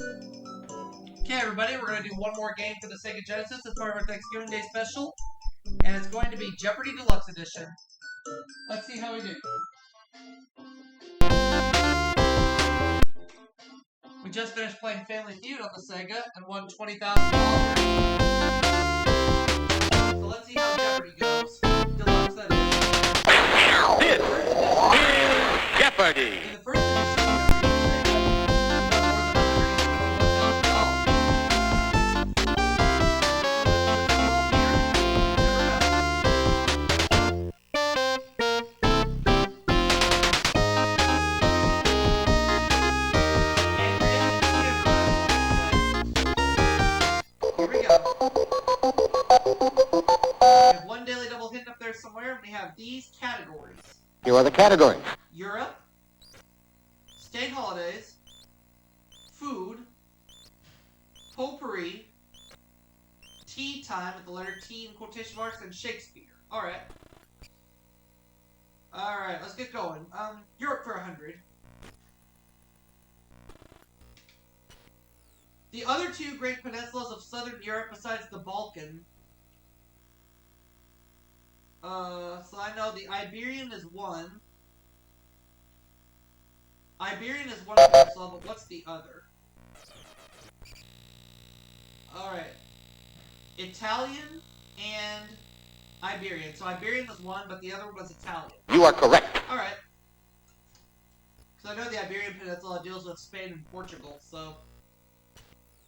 Okay, everybody, we're going to do one more game for the Sega Genesis. It's part of our Thanksgiving Day special, and it's going to be Jeopardy Deluxe Edition. Let's see how we do. We just finished playing Family Feud on the Sega and won $20,000. So let's see how Jeopardy goes. Deluxe Edition. This is Jeopardy! In the first edition, somewhere, we have these categories. Here are the categories. Europe, state holidays, food, potpourri, tea time with the letter T in quotation marks, and Shakespeare. Alright. Alright, let's get going. Europe for 100. The other two great peninsulas of southern Europe besides the Balkan. So I know the Iberian is one. Iberian is one peninsula, but what's the other? Alright. Italian and Iberian. So Iberian was one, but the other one was Italian. You are correct. Alright. Because I know the Iberian Peninsula deals with Spain and Portugal, so...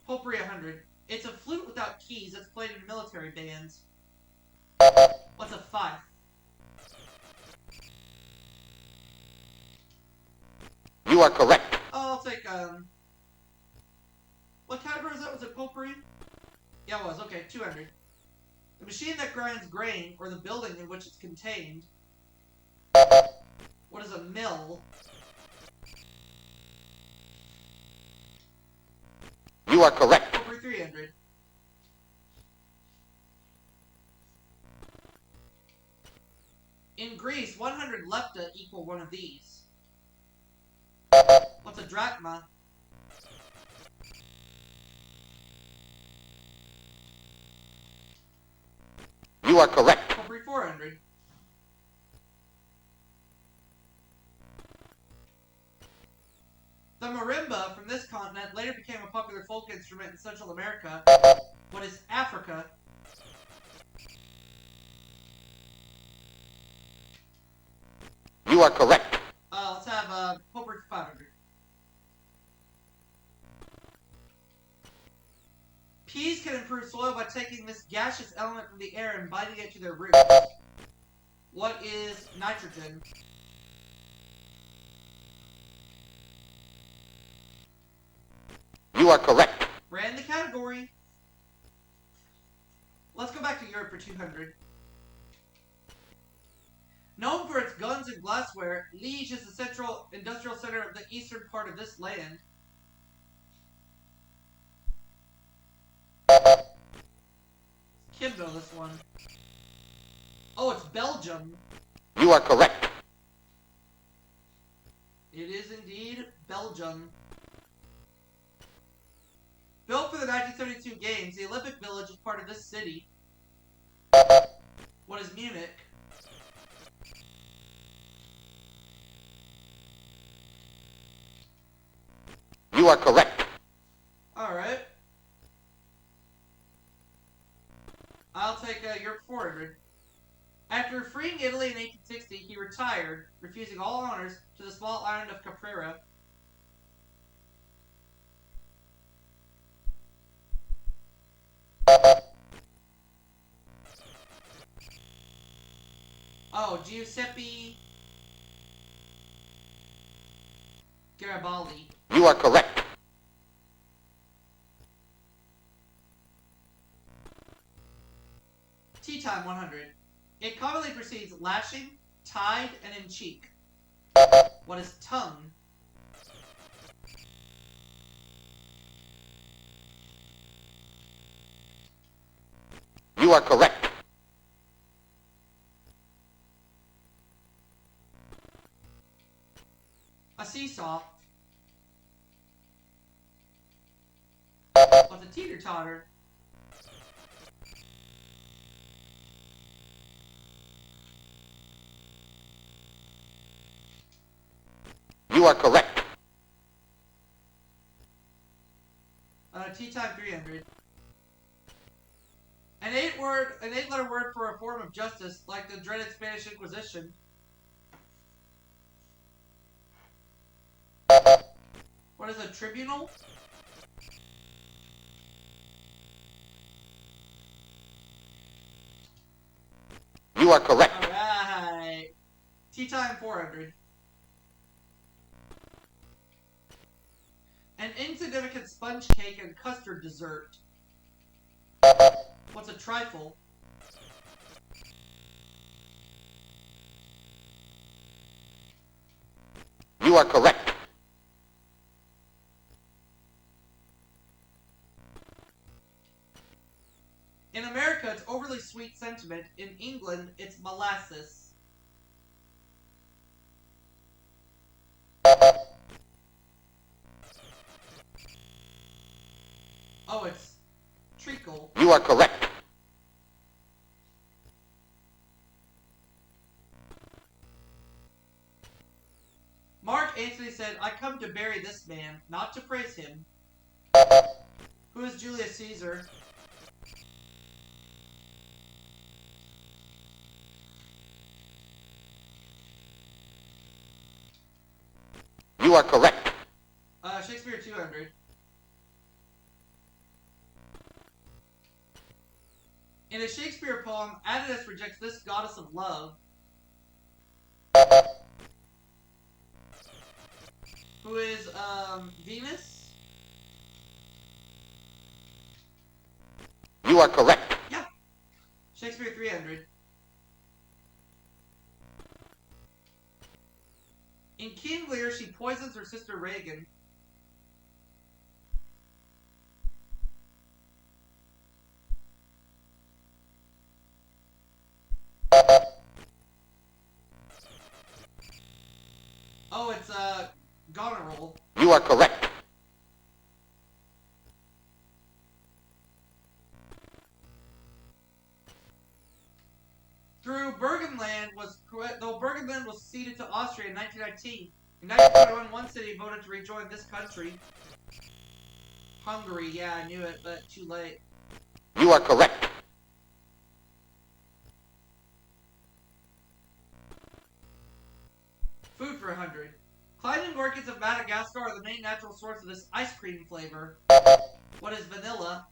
Potpourri 100. It's a flute without keys that's played in military bands. What's a fife? You are correct. Oh, I'll take, what category is that? Was it potpourri? Yeah, it was. Okay, 200. The machine that grinds grain, or the building in which it's contained. What is a mill? You are correct. Potpourri 300. In Greece, 100 lepta equal one of these. What's a drachma? You are correct. Potpourri 400. The marimba from this continent later became a popular folk instrument in Central America. What is Africa? You are correct. Let's have potpourri 500. Peas can improve soil by taking this gaseous element from the air and binding it to their roots. What is nitrogen? You are correct. Ran the category. Let's go back to Europe for 200. Known for its guns and glassware, Liège is the central industrial center of the eastern part of this land. Kim know this one. Oh, it's Belgium. You are correct. It is indeed Belgium. Built for the 1972 Games, the Olympic Village is part of this city. What is Munich? You are correct. Alright. I'll take Europe 400. After freeing Italy in 1860, he retired, refusing all honors, to the small island of Caprera. Oh, Giuseppe Garibaldi. You are correct. Tea time 100. It commonly precedes lashing, tied, and in cheek. What is tongue? You are correct. A seesaw. teeter-totter. You are correct. Tea time 300. An eight-letter word for a form of justice, like the dreaded Spanish Inquisition. What is a tribunal? You are correct. Alright. Tea time 400. An insignificant sponge cake and custard dessert. What's a trifle? You are correct. In America, it's overly sweet sentiment. In England, it's molasses. Oh, it's treacle. You are correct. Mark Antony said, I come to bury this man, not to praise him. Who is Julius Caesar? You are correct. Shakespeare 200. In a Shakespeare poem, Adidas rejects this goddess of love. Who is, Venus? You are correct. Yeah. Shakespeare 300. In King Lear, she poisons her sister Regan. Oh, it's, goneril. You are correct. Though Burgenland was ceded to Austria in 1919, in 1921, one city voted to rejoin this country. Hungary, yeah, I knew it, but too late. You are correct. Food for 100. Climbing orchids of Madagascar are the main natural source of this ice cream flavor. What is vanilla?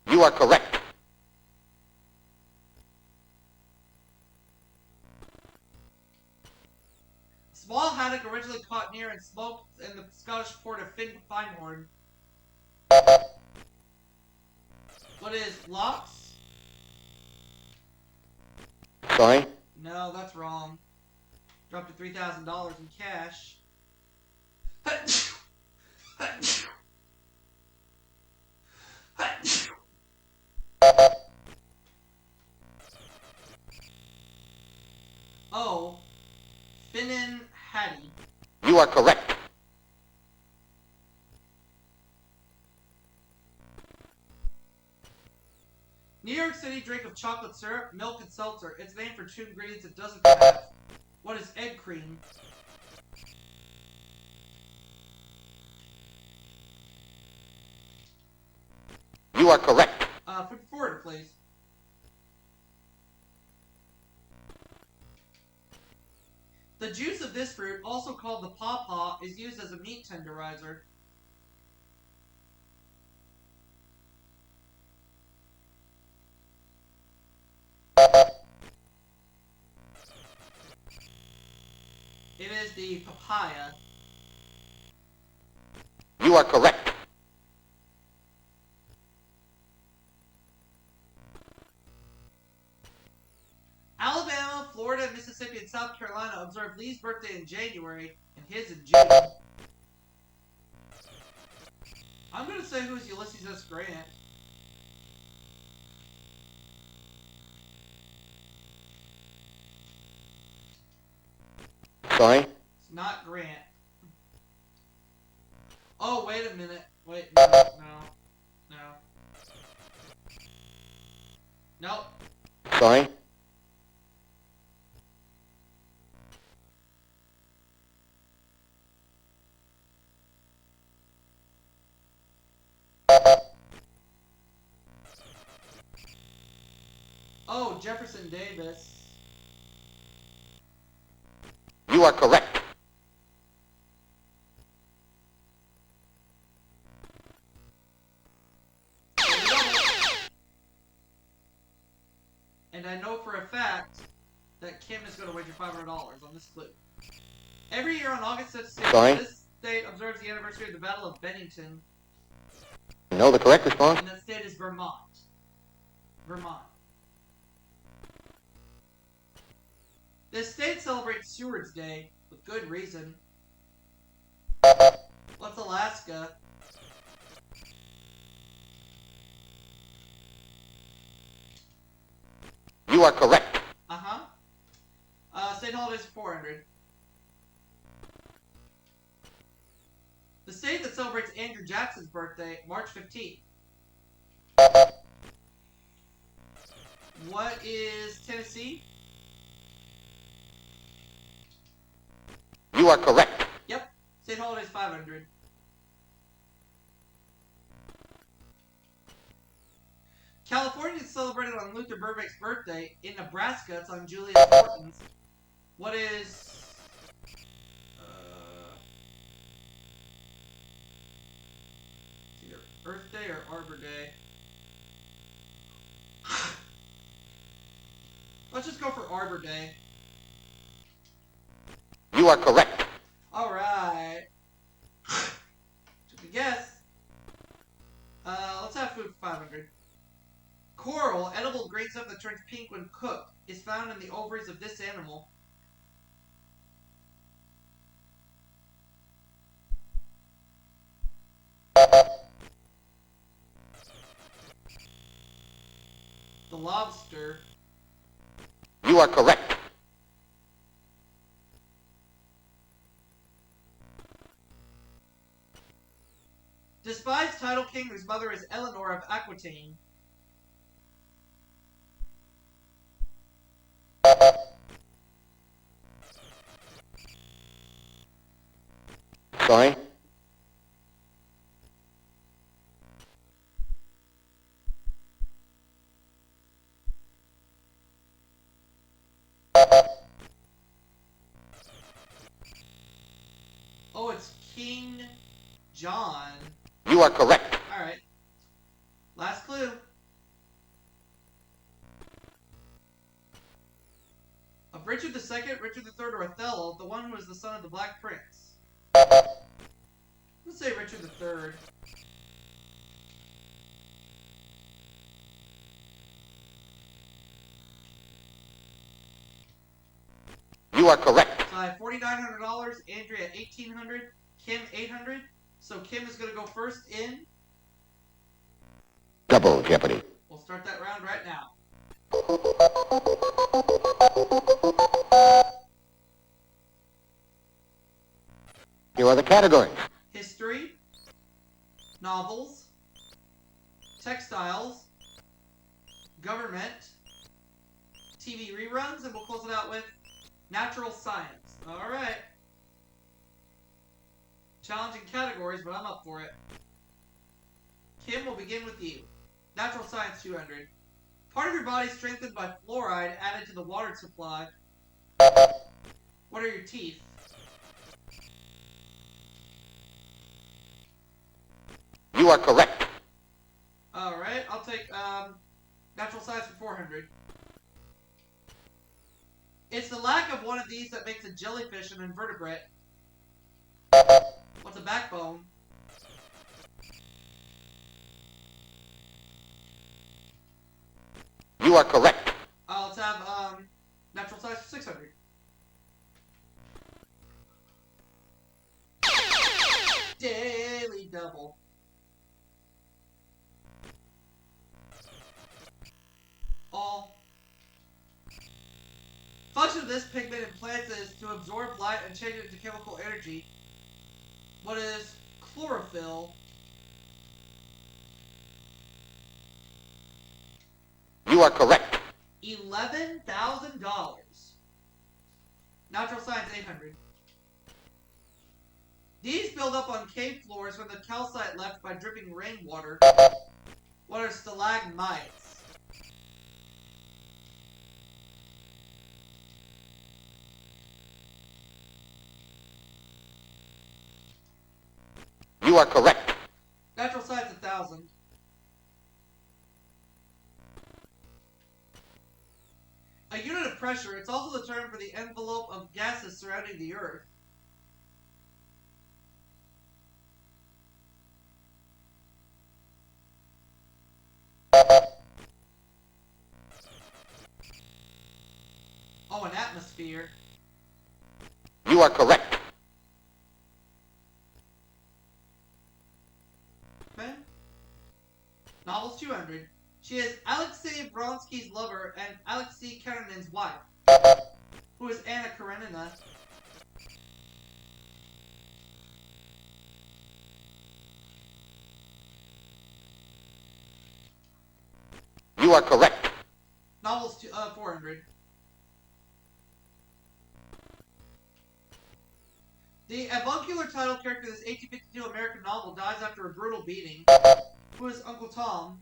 You are correct. Small haddock originally caught near and smoked in the Scottish port of FINDHORN. What is lox? Sorry? No, that's wrong. Dropped to $3,000 in cash. Oh, Finnan Hattie. You are correct. New York City drink of chocolate syrup, milk, and seltzer. It's named for two ingredients it doesn't have. What is egg cream? You are correct. Put forward, please. The juice of this fruit, also called the pawpaw, is used as a meat tenderizer. It is the papaya. You are correct. Alabama, Florida, Mississippi, and South Carolina observe Lee's birthday in January and his in June. I'm going to say who's Ulysses S. Grant. Sorry? It's Not Grant. Oh, wait a minute. Wait, no. Nope. Sorry. Oh, Jefferson Davis. You are correct. And I know for a fact that Kim is going to wager $500 on this clue. Every year on August 16th, this state observes the anniversary of the Battle of Bennington. You know the correct response? And that state is Vermont. Vermont. This state celebrates Seward's Day with good reason. What's Alaska? You are correct. State holidays are 400. The state that celebrates Andrew Jackson's birthday, March 15th. What is Tennessee? You are correct. Yep. State holidays 500. California is celebrated on Luther Burbank's birthday. In Nebraska, it's on Julius Horton's. What is... either Earth Day or Arbor Day. Let's just go for Arbor Day. You are correct. Alright. Took a guess. Let's have food for 500. Coral, edible green stuff that turns pink when cooked, is found in the ovaries of this animal. The lobster. You are correct. Despised title king whose mother is Eleanor of Aquitaine. Sorry. Oh, it's King John. You are correct. Alright. Last clue. Of Richard II, Richard III, or Othello, the one who was the son of the Black Prince. Let's say Richard III. You are correct. So I have $4,900, Andrea at $1,800, Kim $800. So Kim is going to go first in. Double Jeopardy. We'll start that round right now. Here are the categories. History, novels, textiles, government, TV reruns, and we'll close it out with natural science. Alright. Challenging categories, but I'm up for it. Kim, will begin with you. Natural science 200. Part of your body strengthened by fluoride added to the water supply. What are your teeth? You are correct. Alright, I'll take natural science for 400. It's the lack of one of these that makes a jellyfish an invertebrate. What's a backbone? You are correct. Let's have natural science for 600. Daily double. All. Function of this pigment in plants is to absorb light and change it into chemical energy. What is chlorophyll? You are correct. $11,000. Natural science 800. These build up on cave floors from the calcite left by dripping rainwater. What are stalagmites? You are correct. Natural science 1000. A unit of pressure, it's also the term for the envelope of gases surrounding the Earth. Oh, an atmosphere. You are correct. Okay. Novels 200. She is Alexei Vronsky's lover and Alexei Karenin's wife, who is Anna Karenina. You are correct. Novels 400. The avuncular title character of this 1852 American novel dies after a brutal beating. Who is Uncle Tom?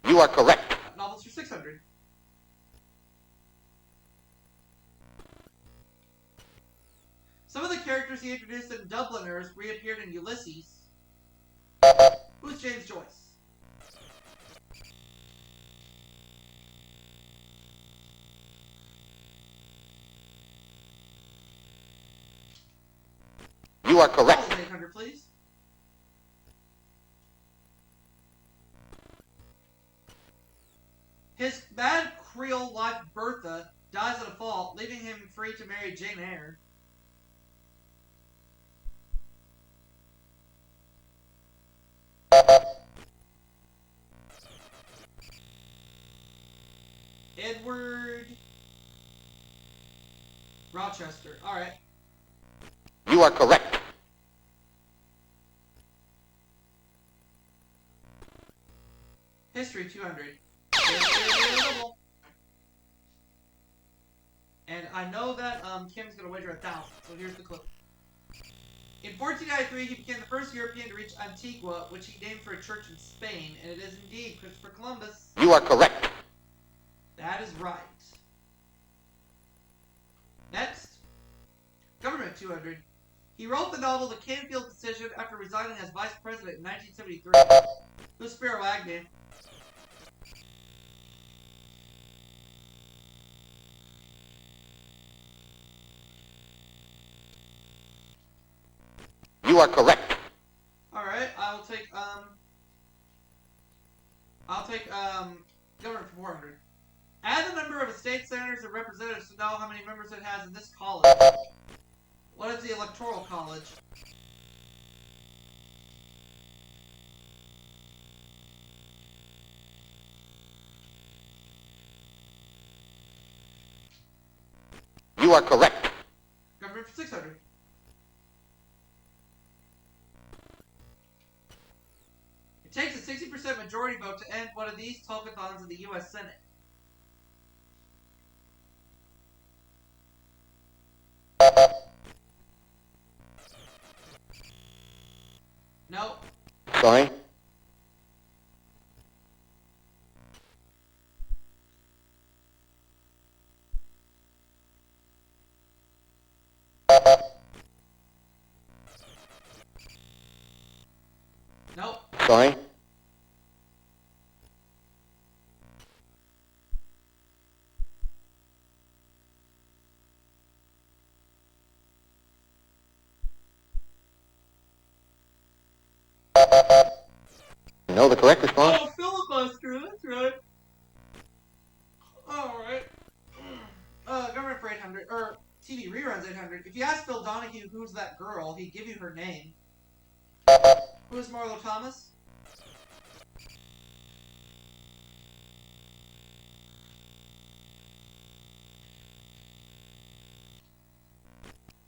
You are correct. Novels for 600. Some of the characters he introduced in Dubliners reappeared in Ulysses. Who is James Joyce? You are correct. 800, please. His mad Creole wife Bertha dies at a fault, leaving him free to marry Jane Eyre. Edward Rochester. Alright. You are correct. History 200. And I know that Kim's going to wager 1,000, so here's the clue. In 1493, he became the first European to reach Antigua, which he named for a church in Spain, and it is indeed Christopher Columbus. You are correct. That is right. Next, Government 200. He wrote the novel The Canfield Decision after resigning as vice president in 1973. Who's Spiro Agnew? You are correct. Alright, I'll take Government 400. Add the number of state senators and representatives to know how many members it has in this college. What is the Electoral College? You are correct. Government for 600. It takes a 60% majority vote to end one of these talkathons in the U.S. Senate. No. Sorry. Nope. Sorry. No, the correct response? Oh, filibuster, that's right. Alright. Government for 800, or TV reruns 800. If you ask Bill Donahue who's that girl, he'd give you her name. Who is Marlo Thomas?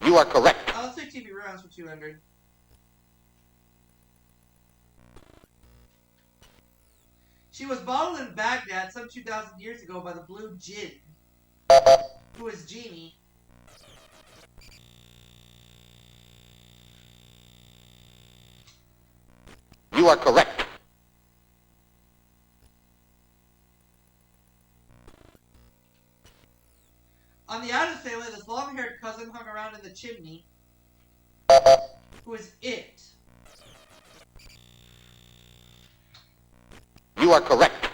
You are correct. Let's take TV rounds for 200. She was bottled in Baghdad some 2,000 years ago by the blue JEOPAROY, who is Genie. You are correct. On the Addams Family, this long-haired cousin hung around in the chimney, who is it. You are correct.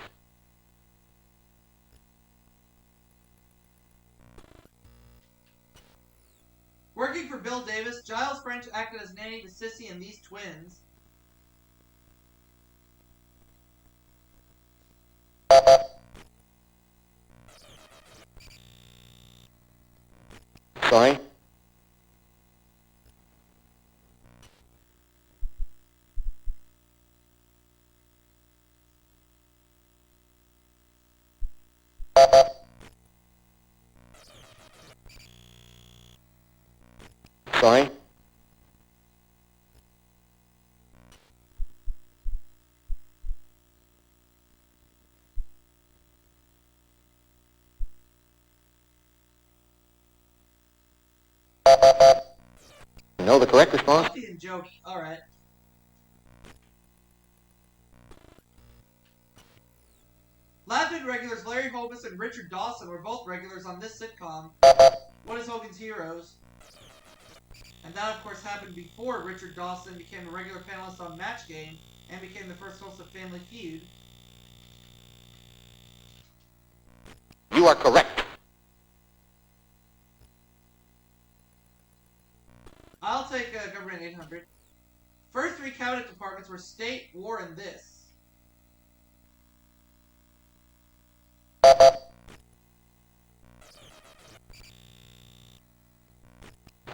Working for Bill Davis, Giles French acted as nanny to Sissy and these twins. Sorry. Sorry. You know the correct response? Buffy and Jody. Alright. Lab-Vid regulars Larry Hovis and Richard Dawson were both regulars on this sitcom. What is Hogan's Heroes? And that, of course, happened before Richard Dawson became a regular panelist on Match Game and became the first host of Family Feud. You are correct. I'll take Government 800. First three cabinet departments were State, War, and this.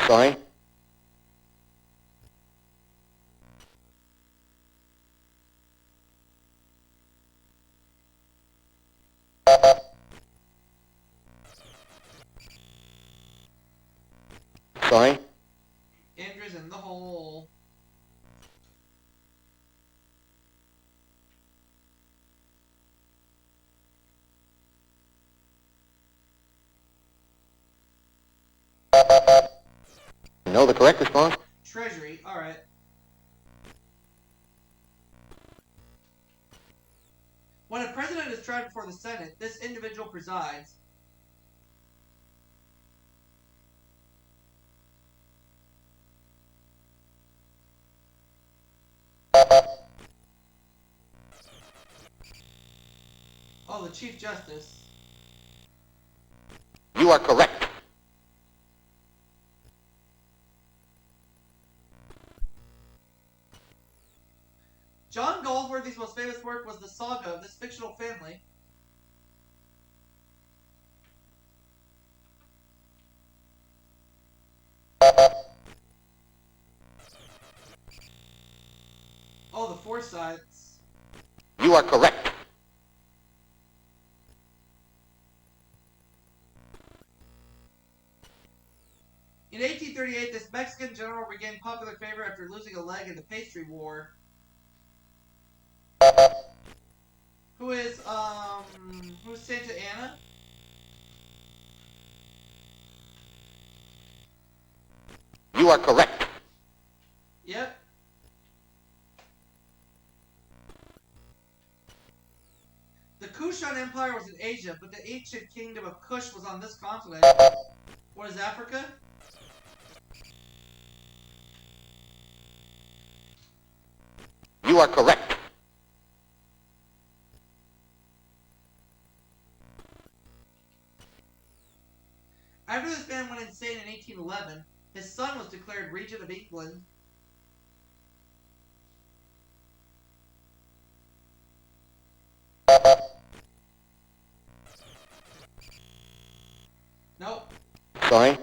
Sorry. Sorry. Andrew's in the hole. You know the correct response? Treasury. Alright. When a president is tried before the Senate, this individual presides. Oh, the Chief Justice. You are correct. John Galsworthy's most famous work was the saga of this fictional family. Oh, the Forsyths. You are correct. In 1838, this Mexican general regained popular favor after losing a leg in the Pastry War. Who's Santa Anna? You are correct. Yep. The Kushan Empire was in Asia, but the ancient kingdom of Kush was on this continent. What is Africa? You are correct. After this man went insane in 1811, his son was declared Regent of England. Nope. Sorry.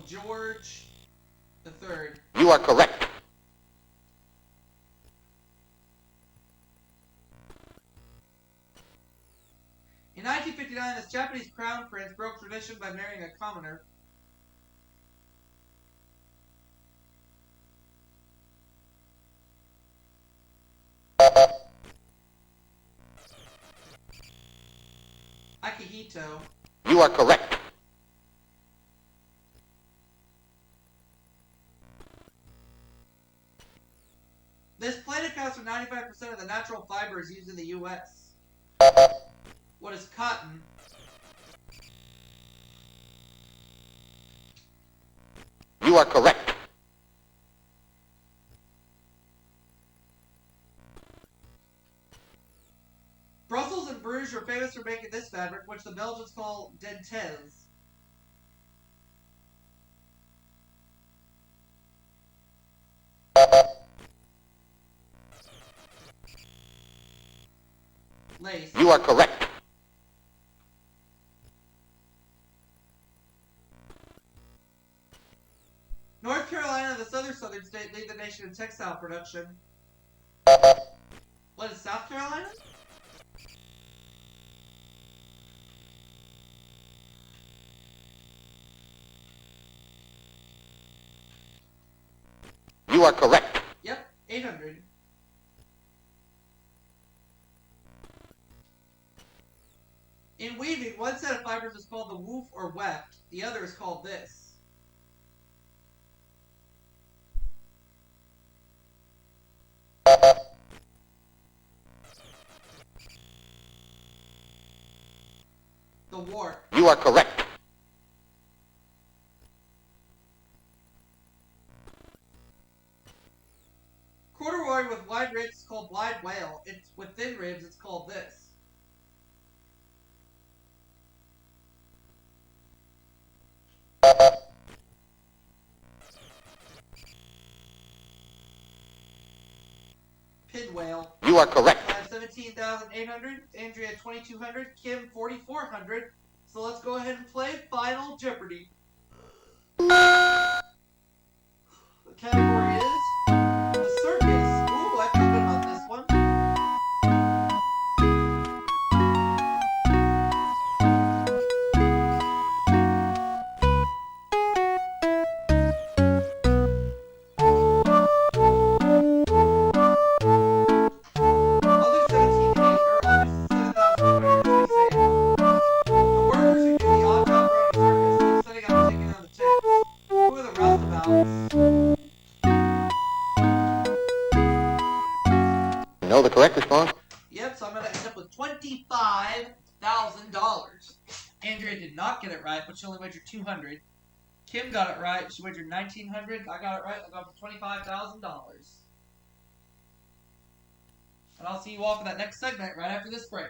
called George III. You are correct. In 1959, this Japanese crown prince broke tradition by marrying a commoner. Akihito. You are correct. This plant accounts for 95% of the natural fibers used in the U.S. What is cotton? You are correct. Brussels and Bruges are famous for making this fabric, which the Belgians call dentelles. Lace. You are correct. North Carolina, this other southern state, lead the nation in textile production. What is South Carolina? You are correct. Yep, 800. In weaving, one set of fibers is called the WOOF or WEFT. The other is called this. The warp. You are correct. Corduroy with wide ribs is called wide wale. It's with thin ribs, it's called this. Pin whale. You are correct. I have 17,800. Andrea 2,200. Kim 4,400. So let's go ahead and play Final Jeopardy. The category is the circus. Ooh, I feel good about this one. I'll do 17,800 or 7,200 to be safe. The workers who do the odd job running a circus, they're setting up taking on the tips. Who are the roustabouts? You know the correct response? Yep, so I'm going to end up with $25,000. Andrea did not get it right, but she only wagered 200. Kim got it right. She wagered 1,900. I got it right. I got $25,000. And I'll see you all for that next segment right after this break.